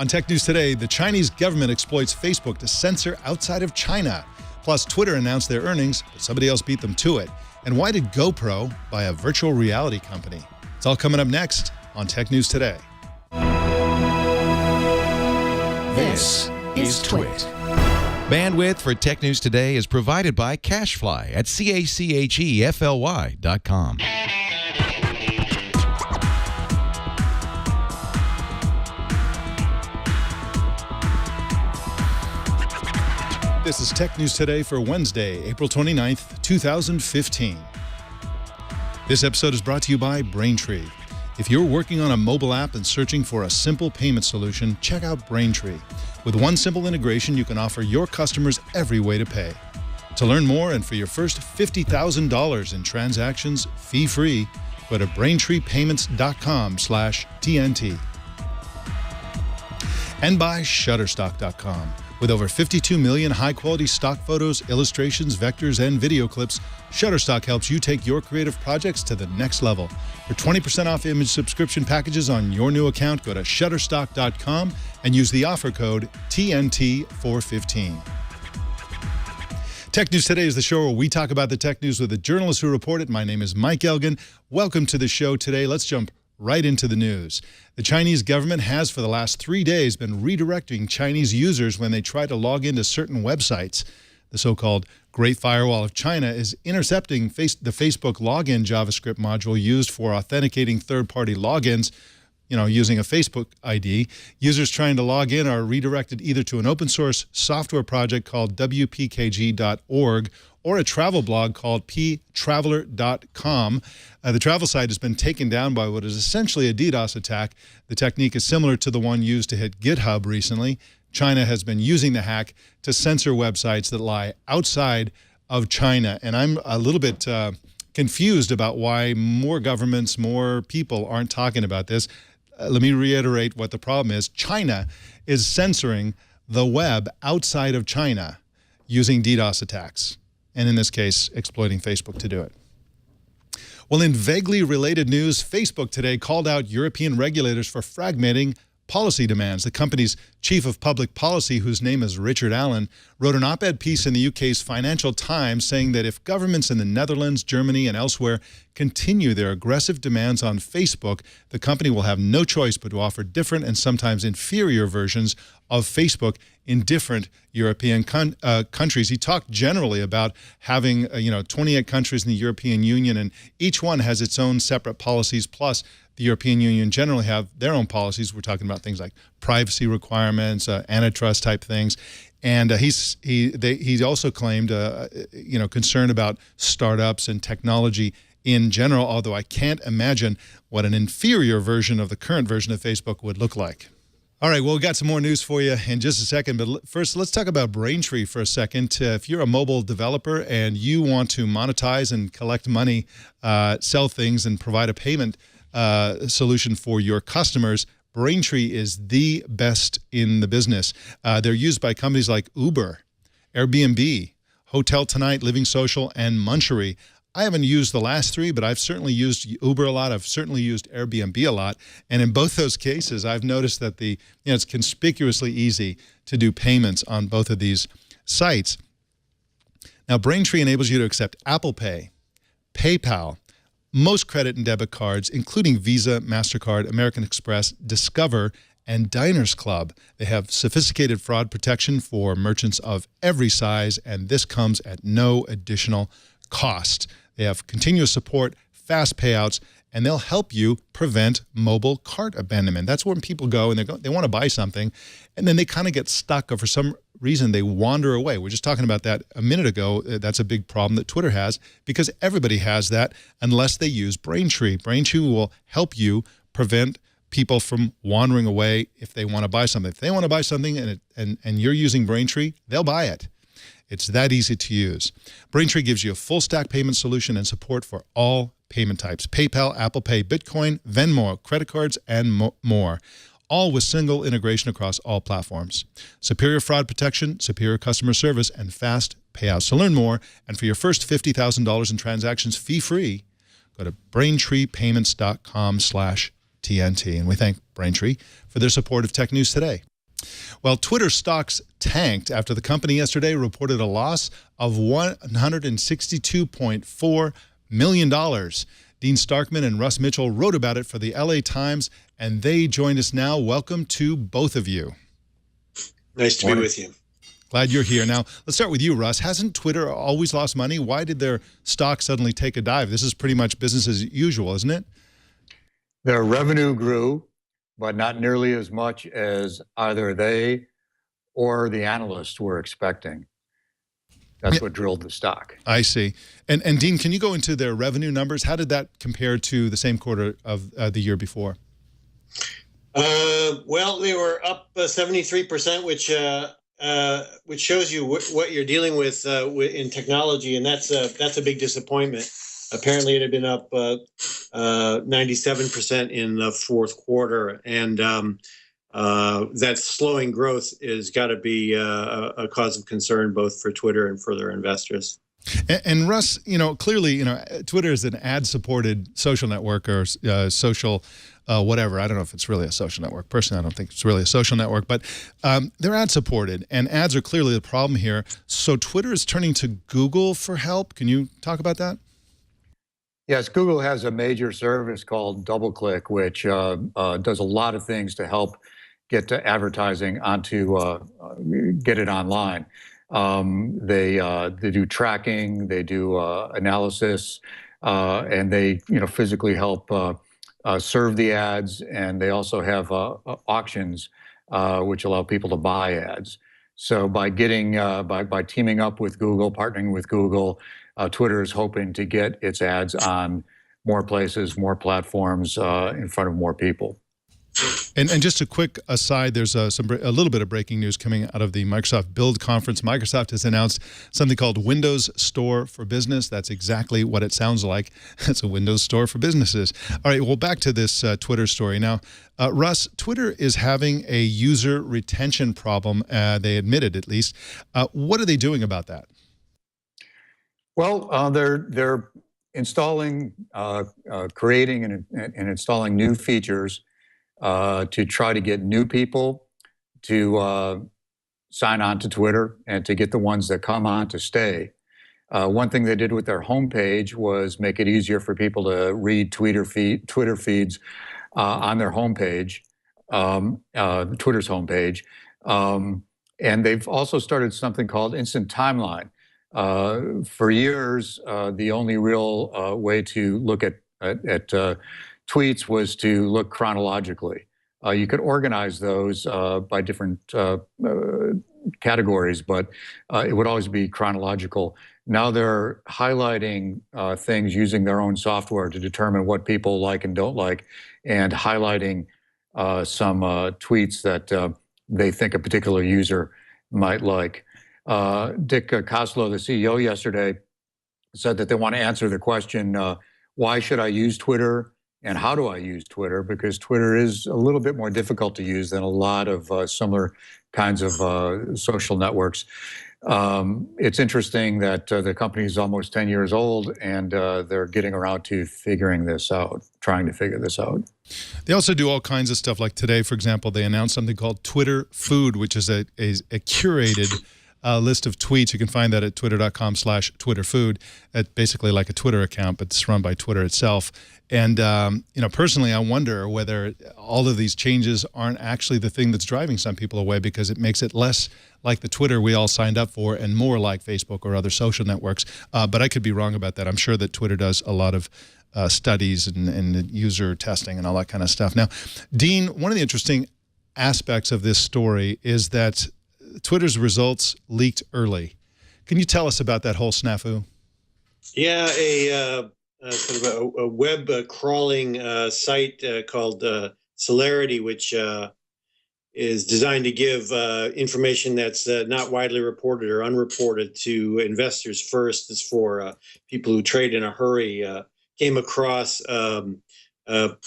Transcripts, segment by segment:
On Tech News Today, the Chinese government exploits Facebook to censor outside of China. Plus, Twitter announced their earnings, but somebody else beat them to it. And why did GoPro buy a virtual reality company? It's all coming up next on Tech News Today. This is Twit. Bandwidth for Tech News Today is provided by CacheFly at CACHEFLY.com. This is Tech News Today for Wednesday, April 29th, 2015. This episode is brought to you by Braintree. If you're working on a mobile app and searching for a simple payment solution, check out Braintree. With one simple integration, you can offer your customers every way to pay. To learn more and for your first $50,000 in transactions fee-free, go to braintreepayments.com/TNT. And by Shutterstock.com. With over 52 million high-quality stock photos, illustrations, vectors, and video clips, Shutterstock helps you take your creative projects to the next level. For 20% off image subscription packages on your new account, go to Shutterstock.com and use the offer code TNT415. Tech News Today is the show where we talk about the tech news with the journalists who report it. My name is Mike Elgan. Welcome to the show today. Let's jump right into the news. The Chinese government has for the last 3 days been redirecting Chinese users when they try to log into certain websites. The so-called Great Firewall of China is intercepting the Facebook login JavaScript module used for authenticating third-party logins, using a Facebook ID. Users trying to log in are redirected either to an open-source software project called wpkg.org or a travel blog called ptraveler.com. The travel site has been taken down by what is essentially a DDoS attack. The technique is similar to the one used to hit GitHub recently. China has been using the hack to censor websites that lie outside of China. And I'm a little bit confused about why more governments, more people aren't talking about this. Let me reiterate what the problem is. China is censoring the web outside of China using DDoS attacks. And in this case, exploiting Facebook to do it. Well, in vaguely related news, Facebook today called out European regulators for fragmenting policy demands. The company's chief of public policy, whose name is Richard Allen, wrote an op-ed piece in the UK's Financial Times saying that if governments in the Netherlands, Germany, and elsewhere continue their aggressive demands on Facebook, the company will have no choice but to offer different and sometimes inferior versions of Facebook in different European countries. He talked generally about having 28 countries in the European Union, and each one has its own separate policies, plus the European Union generally have their own policies. We're talking about things like privacy requirements, antitrust type things. And he also claimed, concern about startups and technology in general, although I can't imagine what an inferior version of the current version of Facebook would look like. All right, well, we've got some more news for you in just a second, but first, let's talk about Braintree for a second. If you're a mobile developer and you want to monetize and collect money, sell things, and provide a payment solution for your customers, Braintree is the best in the business. They're used by companies like Uber, Airbnb, Hotel Tonight, Living Social, and Munchery. I haven't used the last three, but I've certainly used Uber a lot. I've certainly used Airbnb a lot. And in both those cases, I've noticed that it's conspicuously easy to do payments on both of these sites. Now, Braintree enables you to accept Apple Pay, PayPal, most credit and debit cards, including Visa, MasterCard, American Express, Discover, and Diners Club. They have sophisticated fraud protection for merchants of every size, and this comes at no additional cost. They have continuous support, fast payouts, and they'll help you prevent mobile cart abandonment. That's when people go and they want to buy something, and then they kind of get stuck, or for some reason they wander away. We're just talking about that a minute ago. That's a big problem that Twitter has, because everybody has that unless they use Braintree. Braintree will help you prevent people from wandering away if they want to buy something. If they want to buy something and you're using Braintree, they'll buy it. It's that easy to use. Braintree gives you a full stack payment solution and support for all payment types: PayPal, Apple Pay, Bitcoin, Venmo, credit cards, and more. All with single integration across all platforms. Superior fraud protection, superior customer service, and fast payouts. To learn more, and for your first $50,000 in transactions fee-free, go to braintreepayments.com/TNT. And we thank Braintree for their support of Tech News Today. Well, Twitter stocks tanked after the company yesterday reported a loss of $162.4 million. Dean Starkman and Russ Mitchell wrote about it for the LA Times, and they joined us now. Welcome to both of you. Nice to be with you. Glad you're here. Now, let's start with you, Russ. Hasn't Twitter always lost money? Why did their stock suddenly take a dive? This is pretty much business as usual, isn't it? Their revenue grew, but not nearly as much as either they or the analysts were expecting. That's what drilled the stock. I see. And Dean, can you go into their revenue numbers? How did that compare to the same quarter of the year before? Well, they were up 73%, which shows you what you're dealing with in technology, and that's a big disappointment. Apparently, it had been up 97% in the fourth quarter, and that slowing growth has got to be a cause of concern both for Twitter and for their investors. And Russ, clearly, Twitter is an ad-supported social network or social whatever. I don't know if it's really a social network. Personally, I don't think it's really a social network, but they're ad-supported, and ads are clearly the problem here. So Twitter is turning to Google for help. Can you talk about that? Yes, Google has a major service called DoubleClick, which does a lot of things to help get to advertising onto, get it online. They do tracking, they do analysis, and they physically help serve the ads, and they also have auctions which allow people to buy ads. So by getting by teaming up with Google, partnering with Google, Twitter is hoping to get its ads on more places, more platforms, in front of more people. And just a quick aside, there's a little bit of breaking news coming out of the Microsoft Build conference. Microsoft has announced something called Windows Store for Business. That's exactly what it sounds like. It's a Windows Store for businesses. All right, well, back to this Twitter story. Now, Russ, Twitter is having a user retention problem. They admitted, at least. What are they doing about that? Well, they're installing, creating and installing new features to try to get new people to sign on to Twitter and to get the ones that come on to stay. One thing they did with their homepage was make it easier for people to read Twitter feeds on their homepage, Twitter's homepage. And they've also started something called Instant Timeline. For years, the only real way to look at tweets was to look chronologically. You could organize those by different categories, but it would always be chronological. Now they're highlighting things using their own software to determine what people like and don't like, and highlighting some tweets that they think a particular user might like. Dick Costolo, the CEO, yesterday said that they want to answer the question, why should I use Twitter and how do I use Twitter? Because Twitter is a little bit more difficult to use than a lot of similar kinds of social networks. It's interesting that the company is almost 10 years old and they're getting around to figuring this out, trying to figure this out. They also do all kinds of stuff. Like today, for example, they announced something called Twitter Food, which is a curated list of tweets. You can find that at twitter.com/twitterfood. It's basically like a Twitter account, but it's run by Twitter itself. And, personally, I wonder whether all of these changes aren't actually the thing that's driving some people away, because it makes it less like the Twitter we all signed up for and more like Facebook or other social networks. But I could be wrong about that. I'm sure that Twitter does a lot of studies and user testing and all that kind of stuff. Now, Dean, one of the interesting aspects of this story is that Twitter's results leaked early. Can you tell us about that whole snafu? Yeah, sort of a web crawling site called Celerity, which is designed to give information that's not widely reported or unreported to investors first. It's for people who trade in a hurry. Came across some of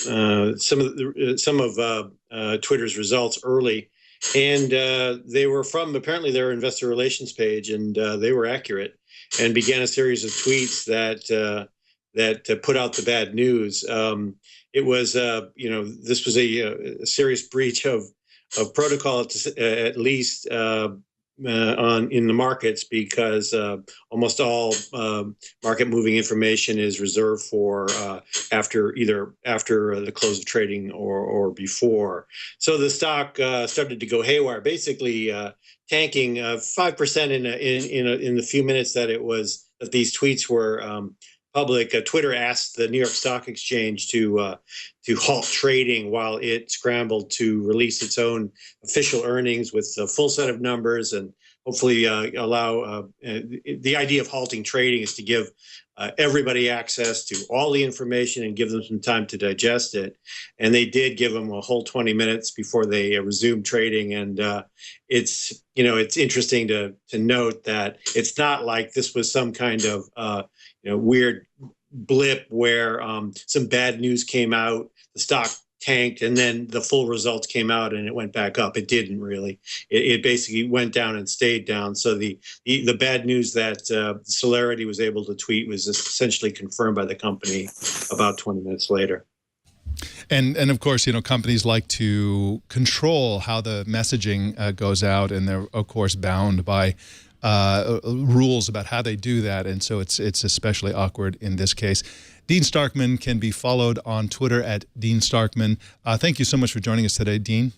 Twitter's results early. And they were from, apparently, their investor relations page, and they were accurate, and began a series of tweets that put out the bad news. It was, this was a serious breach of protocol at least in the markets, because almost all market moving information is reserved for either after the close of trading or before. So the stock started to go haywire, basically tanking 5% in the few minutes that these tweets were public. Twitter asked the New York Stock Exchange to halt trading while it scrambled to release its own official earnings with a full set of numbers, and hopefully allow the idea of halting trading is to give everybody access to all the information and give them some time to digest it. And they did give them a whole 20 minutes before they resumed trading. And it's interesting to note that it's not like this was some kind of weird blip where some bad news came out, the stock tanked, and then the full results came out and it went back up. It didn't really. It basically went down and stayed down. So the bad news that Celerity was able to tweet was essentially confirmed by the company about 20 minutes later. And of course, companies like to control how the messaging goes out, and they're of course bound by rules about how they do that, and so it's especially awkward in this case. Dean Starkman can be followed on Twitter at Dean Starkman. Thank you so much for joining us today, Dean.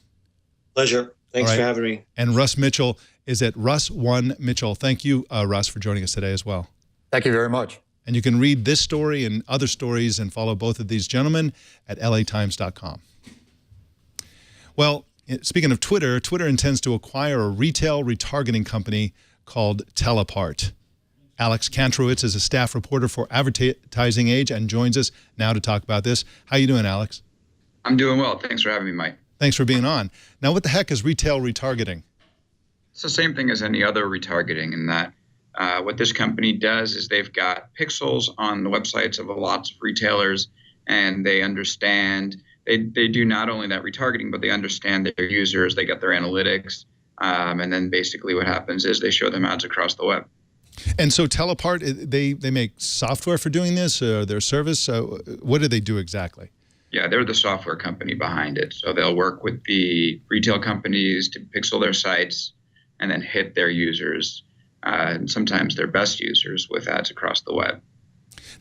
Pleasure. Thanks for having me. And Russ Mitchell is at Russ1Mitchell. Thank you, Russ, for joining us today as well. Thank you very much. And you can read this story and other stories and follow both of these gentlemen at latimes.com. Well, speaking of Twitter, Twitter intends to acquire a retail retargeting company called Telepart. Alex Kantrowitz is a staff reporter for Advertising Age and joins us now to talk about this. How you doing, Alex? I'm doing well. Thanks for having me, Mike. Thanks for being on. Now, what the heck is retail retargeting? It's the same thing as any other retargeting in that what this company does is they've got pixels on the websites of lots of retailers, and they understand, they do not only that retargeting, but they understand their users, they get their analytics, and then basically what happens is they show them ads across the web. And so Telepart, they make software for doing this, their service? What do they do exactly? Yeah, they're the software company behind it. So they'll work with the retail companies to pixel their sites and then hit their users, and sometimes their best users, with ads across the web.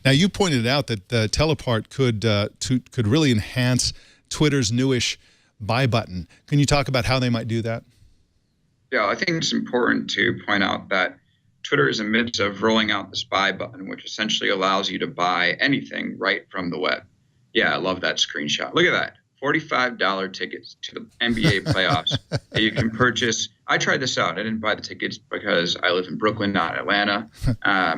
Now, you pointed out that Telepart could really enhance Twitter's newish buy button. Can you talk about how they might do that? Yeah, I think it's important to point out that Twitter is in the midst of rolling out this buy button, which essentially allows you to buy anything right from the web. Yeah, I love that screenshot. Look at that. $45 tickets to the NBA playoffs that you can purchase. I tried this out. I didn't buy the tickets because I live in Brooklyn, not Atlanta.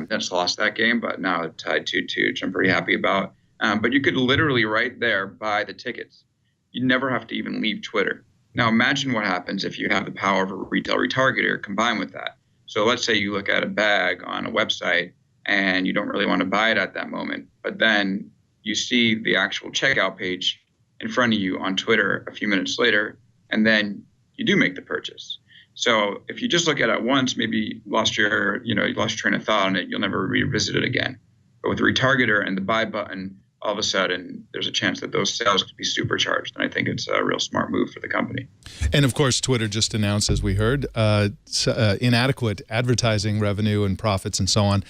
That's lost that game, but now it's tied 2-2, which I'm pretty happy about. But you could literally right there buy the tickets. You never have to even leave Twitter. Now imagine what happens if you have the power of a retail retargeter combined with that. So let's say you look at a bag on a website and you don't really want to buy it at that moment, but then you see the actual checkout page in front of you on Twitter a few minutes later, and then you do make the purchase. So if you just look at it once, maybe you lost your train of thought on it, you'll never revisit it again. But with the retargeter and the buy button, all of a sudden there's a chance that those sales could be supercharged. And I think it's a real smart move for the company. And of course, Twitter just announced, as we heard, inadequate advertising revenue and profits and so on.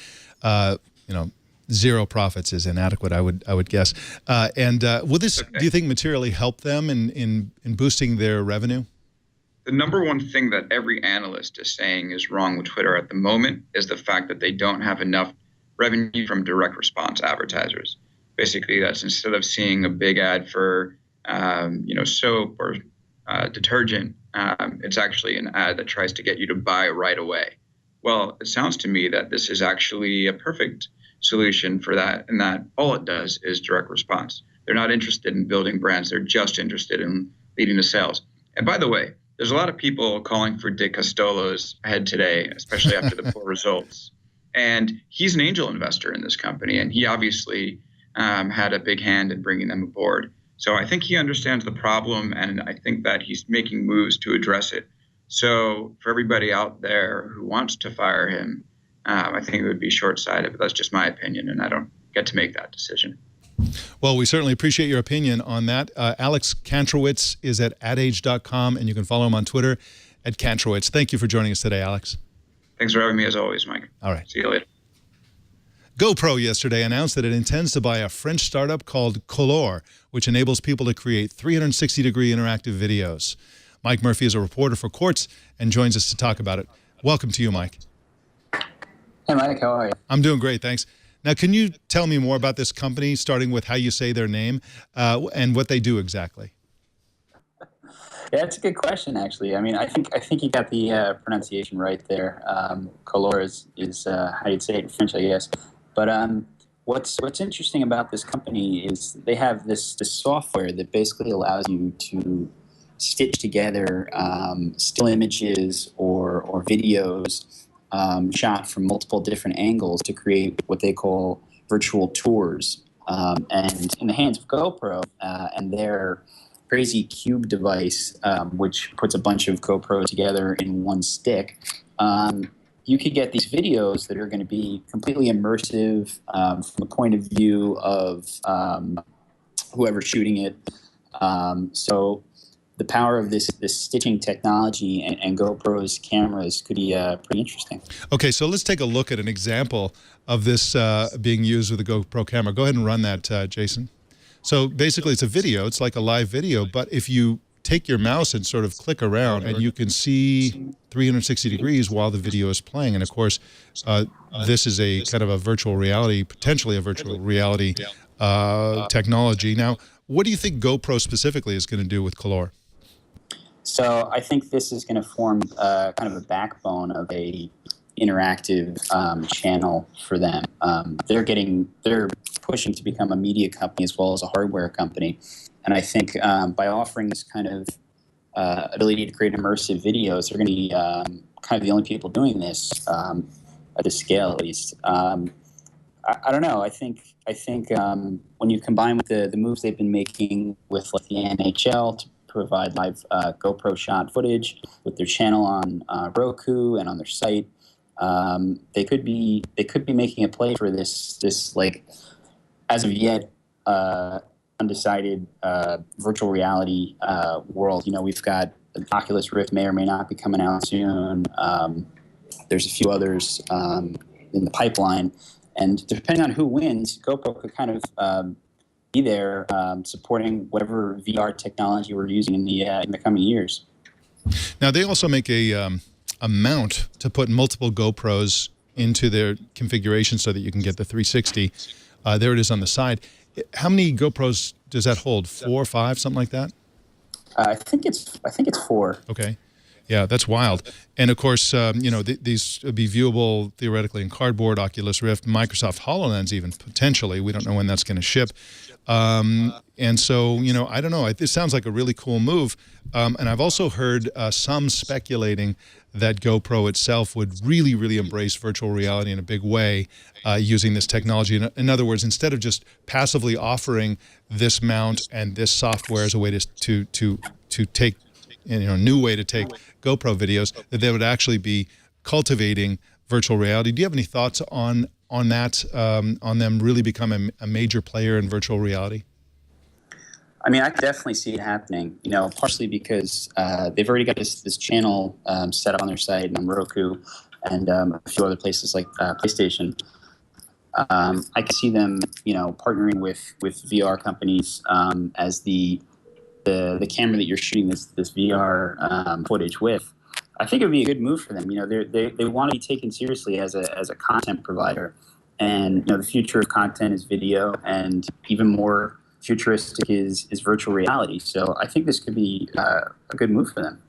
Zero profits is inadequate, I would guess. Will this, do you think, materially help them in boosting their revenue? The number one thing that every analyst is saying is wrong with Twitter at the moment is the fact that they don't have enough revenue from direct response advertisers. Basically, that's instead of seeing a big ad for soap or detergent, it's actually an ad that tries to get you to buy right away. Well, it sounds to me that this is actually a perfect solution for that, and that all it does is direct response. They're not interested in building brands. They're just interested in leading to sales. And by the way, there's a lot of people calling for Dick Costolo's head today, especially after the poor results. And he's an angel investor in this company, and he obviously had a big hand in bringing them aboard. So I think he understands the problem, and I think that he's making moves to address it. So for everybody out there who wants to fire him, I think it would be short-sighted, but that's just my opinion, and I don't get to make that decision. Well, we certainly appreciate your opinion on that. Alex Kantrowitz is at adage.com, and you can follow him on Twitter at Kantrowitz. Thank you for joining us today, Alex. Thanks for having me as always, Mike. All right. See you later. GoPro yesterday announced that it intends to buy a French startup called Calor, which enables people to create 360-degree interactive videos. Mike Murphy is a reporter for Quartz and joins us to talk about it. Welcome to you, Mike. Hey, Mike, how are you? I'm doing great, thanks. Now, can you tell me more about this company, starting with how you say their name and what they do exactly? Yeah, it's a good question, actually. I mean, I think you got the pronunciation right there. Calor is how you'd say it in French, I guess. But what's interesting about this company is they have this software that basically allows you to stitch together still images or videos shot from multiple different angles to create what they call virtual tours. And in the hands of GoPro and their crazy cube device, which puts a bunch of GoPros together in one stick, you could get these videos that are going to be completely immersive from the point of view of whoever's shooting it. So the power of this stitching technology and GoPro's cameras could be pretty interesting. Okay, so let's take a look at an example of this being used with a GoPro camera. Go ahead and run that, Jason. So basically it's a video. It's like a live video, but if you take your mouse and sort of click around and you can see 360 degrees while the video is playing. And of course, this is a kind of a virtual reality, potentially a virtual reality technology. Now, what do you think GoPro specifically is going to do with Calor? So I think this is going to form kind of a backbone of a interactive channel for them. They're pushing to become a media company as well as a hardware company. And I think by offering this kind of ability to create immersive videos, they're going to be kind of the only people doing this at this scale, at least. I don't know. I think when you combine with the moves they've been making with like the NHL to provide live GoPro shot footage with their channel on Roku and on their site, they could be making a play for this like as of yet undecided virtual reality world. You know, we've got the Oculus Rift may or may not be coming out soon. There's a few others in the pipeline, and depending on who wins, GoPro could kind of be there supporting whatever VR technology we're using in the coming years. Now, they also make a mount to put multiple GoPros into their configuration so that you can get the 360. There it is on the side. How many GoPros does that hold? 4 or 5, something like that? I think it's 4. Okay. Yeah, that's wild. And of course, you know, these would be viewable theoretically in cardboard, Oculus Rift, Microsoft HoloLens even, potentially. We don't know when that's going to ship. And so, you know, I don't know. It sounds like a really cool move. And I've also heard some speculating that GoPro itself would really, really embrace virtual reality in a big way using this technology. In other words, instead of just passively offering this mount and this software as a way to take, you know, a new way to take GoPro videos, that they would actually be cultivating virtual reality. Do you have any thoughts on that, on them really becoming a major player in virtual reality? I mean, I could definitely see it happening, you know, partially because they've already got this channel set up on their site and on Roku and a few other places like PlayStation. I could see them, you know, partnering with VR companies as the camera that you're shooting this VR footage with. I think it would be a good move for them. You know, they want to be taken seriously as a content provider, and you know, the future of content is video, and even more futuristic is virtual reality. So I think this could be a good move for them.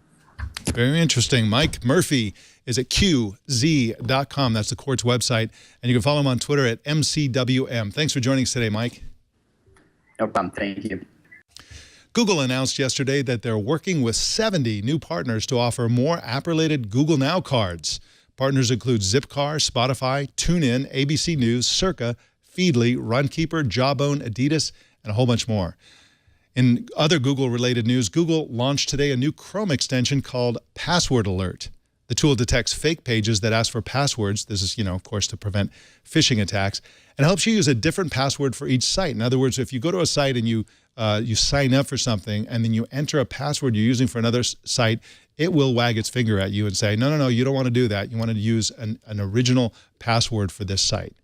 Very interesting. Mike Murphy is at QZ.com. That's the Quartz website. And you can follow him on Twitter at MCWM. Thanks for joining us today, Mike. No problem. Thank you. Google announced yesterday that they're working with 70 new partners to offer more app-related Google Now cards. Partners include Zipcar, Spotify, TuneIn, ABC News, Circa, Feedly, Runkeeper, Jawbone, Adidas, and a whole bunch more. In other Google-related news, Google launched today a new Chrome extension called Password Alert The tool detects fake pages that ask for passwords. This is, of course, to prevent phishing attacks, and helps you use a different password for each site. In other words, if you go to a site and you sign up for something and then you enter a password you're using for another site, it will wag its finger at you and say, no, you don't want to do that. You want to use an original password for this site.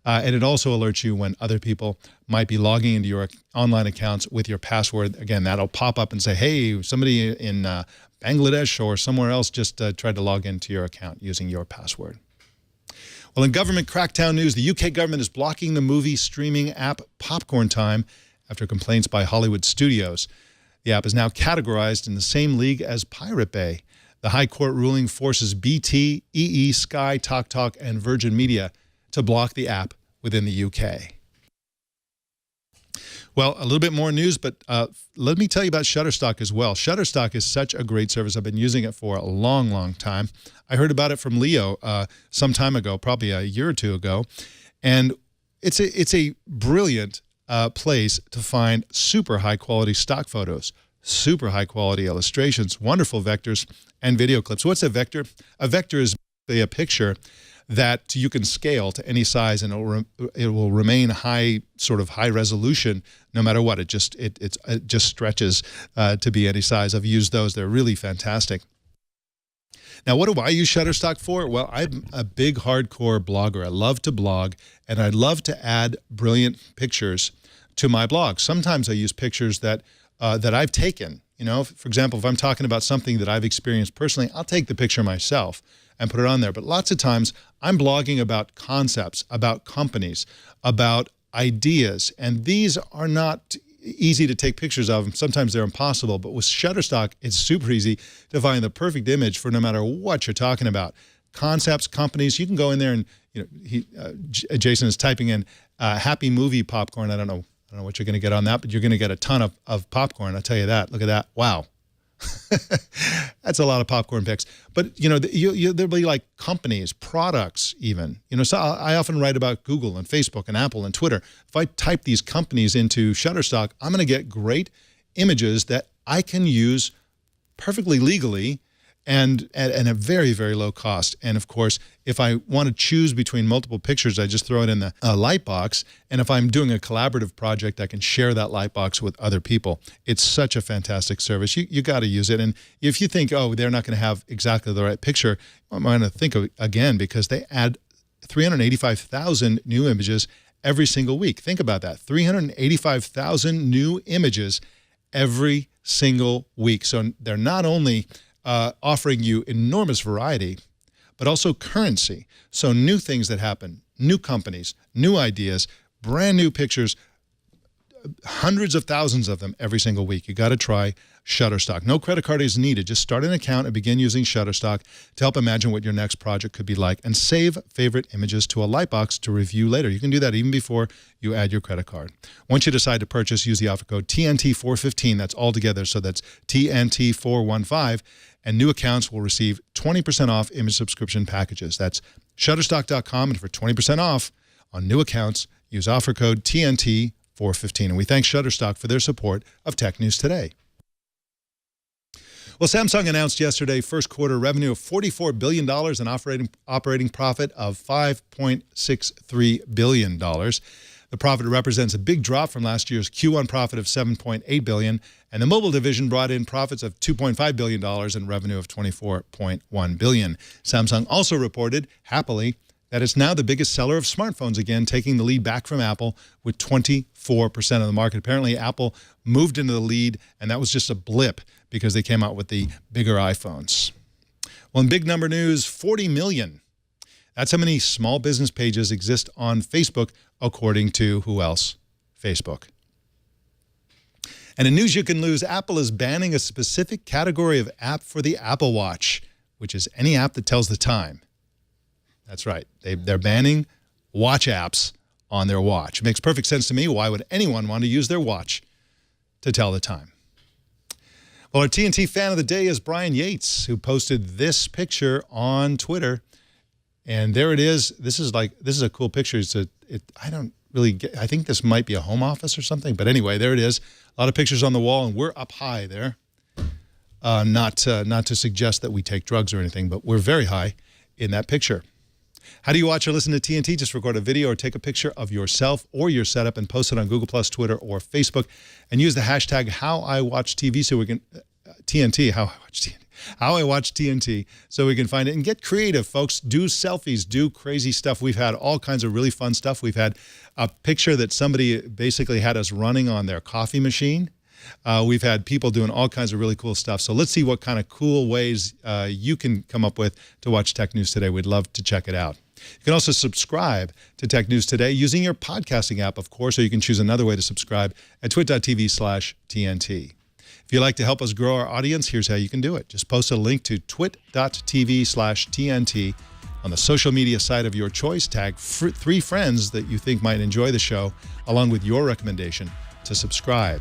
And it also alerts you when other people might be logging into your online accounts with your password. Again, that'll pop up and say, hey, somebody in Bangladesh or somewhere else just tried to log into your account using your password. Well, in government crackdown news, the UK government is blocking the movie streaming app Popcorn Time after complaints by Hollywood studios. The app is now categorized in the same league as Pirate Bay. The High Court ruling forces BT, EE, Sky, TalkTalk, and Virgin Media to block the app within the UK. Well, a little bit more news, but let me tell you about Shutterstock as well. Shutterstock is such a great service. I've been using it for a long, long time. I heard about it from Leo some time ago, probably a year or two ago. And it's a brilliant place to find super high-quality stock photos, super high-quality illustrations, wonderful vectors, and video clips. What's a vector? A vector is a picture that you can scale to any size, and it will remain high resolution no matter what. It just stretches to be any size. I've used those; they're really fantastic. Now, what do I use Shutterstock for? Well, I'm a big hardcore blogger. I love to blog, and I love to add brilliant pictures to my blog. Sometimes I use pictures that I've taken. For example, if I'm talking about something that I've experienced personally, I'll take the picture myself and put it on there. But lots of times I'm blogging about concepts, about companies, about ideas, and these are not easy to take pictures of. Sometimes they're impossible, but with Shutterstock, it's super easy to find the perfect image for no matter what you're talking about. Concepts, companies, you can go in there and, Jason is typing in happy movie popcorn. I don't know what you're going to get on that, but you're going to get a ton of popcorn. I'll tell you that. Look at that. Wow. That's a lot of popcorn pics. But, there'll be like companies, products even. So I often write about Google and Facebook and Apple and Twitter. If I type these companies into Shutterstock, I'm going to get great images that I can use perfectly legally and at a very, very low cost. And of course, if I want to choose between multiple pictures, I just throw it in the Lightbox. And if I'm doing a collaborative project, I can share that Lightbox with other people. It's such a fantastic service. You got to use it. And if you think, oh, they're not going to have exactly the right picture, I'm going to think of again, because they add 385,000 new images every single week. Think about that. 385,000 new images every single week. So they're not only offering you enormous variety, but also currency. So new things that happen, new companies, new ideas, brand new pictures, hundreds of thousands of them every single week. You got to try Shutterstock. No credit card is needed. Just start an account and begin using Shutterstock to help imagine what your next project could be like, and save favorite images to a Lightbox to review later. You can do that even before you add your credit card. Once you decide to purchase, use the offer code TNT415. That's all together. So that's TNT415. And new accounts will receive 20% off image subscription packages. That's Shutterstock.com. And for 20% off on new accounts, use offer code TNT415. And we thank Shutterstock for their support of Tech News Today. Well, Samsung announced yesterday first quarter revenue of $44 billion and operating profit of $5.63 billion. The profit represents a big drop from last year's Q1 profit of $7.8 billion, and the mobile division brought in profits of $2.5 billion and revenue of $24.1 billion. Samsung also reported, happily, that it's now the biggest seller of smartphones again, taking the lead back from Apple with 24% of the market. Apparently, Apple moved into the lead, and that was just a blip because they came out with the bigger iPhones. Well, in big number news, 40 million. That's how many small business pages exist on Facebook, according to who else? Facebook. And in news you can lose, Apple is banning a specific category of app for the Apple Watch, which is any app that tells the time. That's right. They're banning watch apps on their watch. It makes perfect sense to me. Why would anyone want to use their watch to tell the time? Well, our TNT fan of the day is Brian Yates, who posted this picture on Twitter. And there it is. This is a cool picture. I don't really get, I think this might be a home office or something. But anyway, there it is. A lot of pictures on the wall, and we're up high there. not to suggest that we take drugs or anything, but we're very high in that picture. How do you watch or listen to TNT? Just record a video or take a picture of yourself or your setup and post it on Google+, Twitter, or Facebook, and use the hashtag HowIWatchTV so we can TNT, How I Watch TNT, so we can find it. And get creative, folks. Do selfies, do crazy stuff. We've had all kinds of really fun stuff. We've had a picture that somebody basically had us running on their coffee machine. We've had people doing all kinds of really cool stuff. So let's see what kind of cool ways you can come up with to watch Tech News Today. We'd love to check it out. You can also subscribe to Tech News Today using your podcasting app, of course, or you can choose another way to subscribe at twit.tv/TNT. If you'd like to help us grow our audience, here's how you can do it. Just post a link to twit.tv/TNT on the social media site of your choice. Tag 3 friends that you think might enjoy the show, along with your recommendation to subscribe.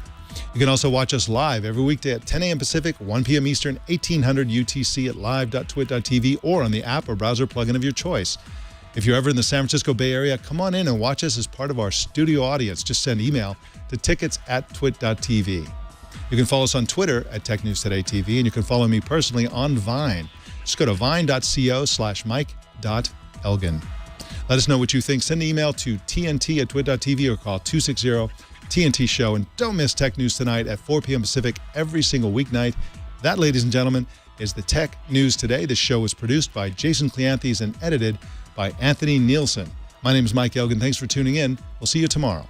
You can also watch us live every weekday at 10 a.m. Pacific, 1 p.m. Eastern, 1800 UTC at live.twit.tv or on the app or browser plugin of your choice. If you're ever in the San Francisco Bay Area, come on in and watch us as part of our studio audience. Just send email to tickets@twit.tv. You can follow us on Twitter at Tech News Today TV, and you can follow me personally on Vine. Just go to vine.co/mike.elgan. Let us know what you think. Send an email to tnt@twit.tv or call 260-TNT-SHOW. And don't miss Tech News Tonight at 4 p.m. Pacific every single weeknight. That, ladies and gentlemen, is the Tech News Today. This show was produced by Jason Cleanthes and edited by Anthony Nielsen. My name is Mike Elgan. Thanks for tuning in. We'll see you tomorrow.